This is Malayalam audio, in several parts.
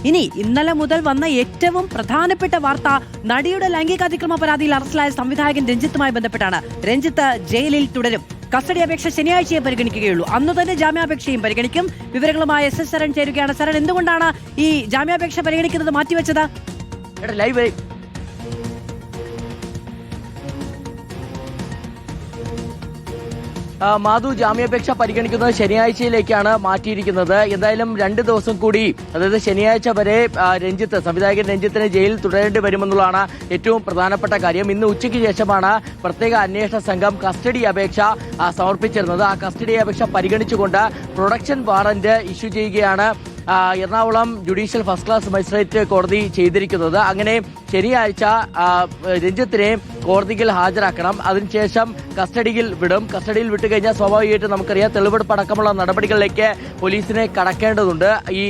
ഇനി ഇന്നലെ മുതൽ വന്ന ഏറ്റവും പ്രധാനപ്പെട്ട വാർത്ത നടിയുടെ ലൈംഗികാതിക്രമ പരാതിയിൽ അറസ്റ്റിലായ സംവിധായകൻ രഞ്ജിത്തുമായി ബന്ധപ്പെട്ടാണ്. രഞ്ജിത്ത് ജയിലിൽ തുടരും. കസ്റ്റഡി അപേക്ഷ ശനിയാഴ്ചയെ പരിഗണിക്കുകയുള്ളൂ. അന്ന് തന്നെ ജാമ്യാപേക്ഷയും പരിഗണിക്കും. വിവരങ്ങളുമായി എസ് ശരൺ ചേരുകയാണ്. ശരൺ, എന്തുകൊണ്ടാണ് ഈ ജാമ്യാപേക്ഷ പരിഗണിക്കുന്നത് മാറ്റിവെച്ചത്? മാധു, ജാമ്യാപേക്ഷ പരിഗണിക്കുന്നത് ശനിയാഴ്ചയിലേക്കാണ് മാറ്റിയിരിക്കുന്നത്. എന്തായാലും 2 ദിവസം കൂടി, അതായത് ശനിയാഴ്ച വരെ സംവിധായകൻ രഞ്ജിത്തിന് ജയിലിൽ തുടരേണ്ടി വരുമെന്നുള്ളതാണ് ഏറ്റവും പ്രധാനപ്പെട്ട കാര്യം. ഇന്ന് ഉച്ചയ്ക്ക് ശേഷമാണ് പ്രത്യേക അന്വേഷണ സംഘം കസ്റ്റഡി അപേക്ഷ സമർപ്പിച്ചിരുന്നത്. ആ കസ്റ്റഡി അപേക്ഷ പരിഗണിച്ചുകൊണ്ട് പ്രൊഡക്ഷൻ വാറന്റ് ഇഷ്യൂ ചെയ്യുകയാണ് Ernakulam judicial first class magistrate കോടതി ചെയ്തിരിക്കുന്നത്. അങ്ങനെ ശനിയാഴ്ച രഞ്ജിത്തിനെ കോടതിയിൽ ഹാജരാക്കണം. അതിനുശേഷം കസ്റ്റഡിയിൽ വിടും. കസ്റ്റഡിയിൽ വിട്ടുകഴിഞ്ഞാൽ സ്വാഭാവികമായിട്ട് നമുക്കറിയാം തെളിവെടുപ്പ് അടക്കമുള്ള നടപടികളിലേക്ക് പോലീസിനെ കടക്കേണ്ടതുണ്ട്. ഈ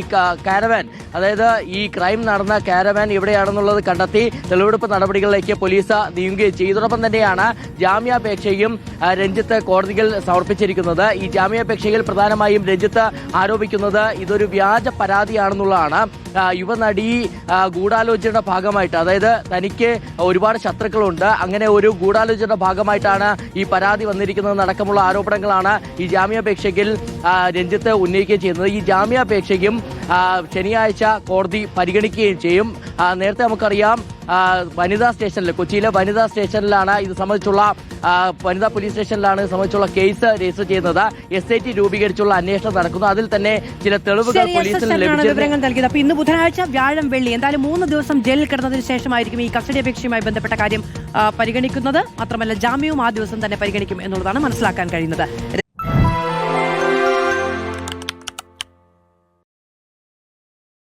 കാരവാൻ, അതായത് ഈ ക്രൈം നടന്ന കാരവാൻ എവിടെയാണെന്നുള്ളത് കണ്ടെത്തി തെളിവെടുപ്പ് നടപടികളിലേക്ക് പോലീസ് നീങ്ങുകയും ചെയ്യും. ഇതോടൊപ്പം തന്നെയാണ് ജാമ്യാപേക്ഷയും രഞ്ജിത്ത് കോടതിയിൽ സമർപ്പിച്ചിരിക്കുന്നത്. ഈ ജാമ്യാപേക്ഷയിൽ പ്രധാനമായും രഞ്ജിത്ത് ആരോപിക്കുന്നത് ഇതൊരു വ്യാജ പരാതിയാണെന്നുള്ളതാണ്. യുവനടി ഗൂഢാലോചനയുടെ ഭാഗമായിട്ട്, അതായത് തനിക്ക് ഒരുപാട് ശത്രുക്കളുണ്ട്, അങ്ങനെ ഒരു ഗൂഢാലോചനയുടെ ഭാഗമായിട്ടാണ് ഈ പരാതി വന്നിരിക്കുന്നത് അടക്കമുള്ള ആരോപണങ്ങളാണ് ഈ ജാമ്യാപേക്ഷയിൽ രഞ്ജിത്ത് ഉന്നയിക്കുകയും ചെയ്യുന്നത്. ഈ ജാമ്യാപേക്ഷയും ശനിയാഴ്ച കോടതി പരിഗണിക്കുകയും ചെയ്യും. നേരത്തെ നമുക്കറിയാം വനിതാ സ്റ്റേഷനിൽ, കൊച്ചിയിലെ വനിതാ സ്റ്റേഷനിലാണ് ഇത് സംബന്ധിച്ചുള്ള വനിതാ പോലീസ് സ്റ്റേഷനിലാണ് ഇത് സംബന്ധിച്ചുള്ള കേസ് രജിസ്റ്റർ ചെയ്യുന്നത്. SIT രൂപീകരിച്ചുള്ള അന്വേഷണം നടക്കുന്നു. അതിൽ തന്നെ ചില തെളിവുകൾ പോലീസിന് നൽകിയത്. അപ്പൊ ഇന്ന് ബുധനാഴ്ച, വ്യാഴം, വെള്ളി, എന്തായാലും 3 ദിവസം ജയിലിൽ കിടന്നതിന് ശേഷമായിരിക്കും ഈ കസ്റ്റഡി അപേക്ഷയുമായി ബന്ധപ്പെട്ട കാര്യം പരിഗണിക്കുന്നത്. മാത്രമല്ല ജാമ്യവും ആ ദിവസം തന്നെ പരിഗണിക്കും എന്നുള്ളതാണ് മനസ്സിലാക്കാൻ കഴിയുന്നത്.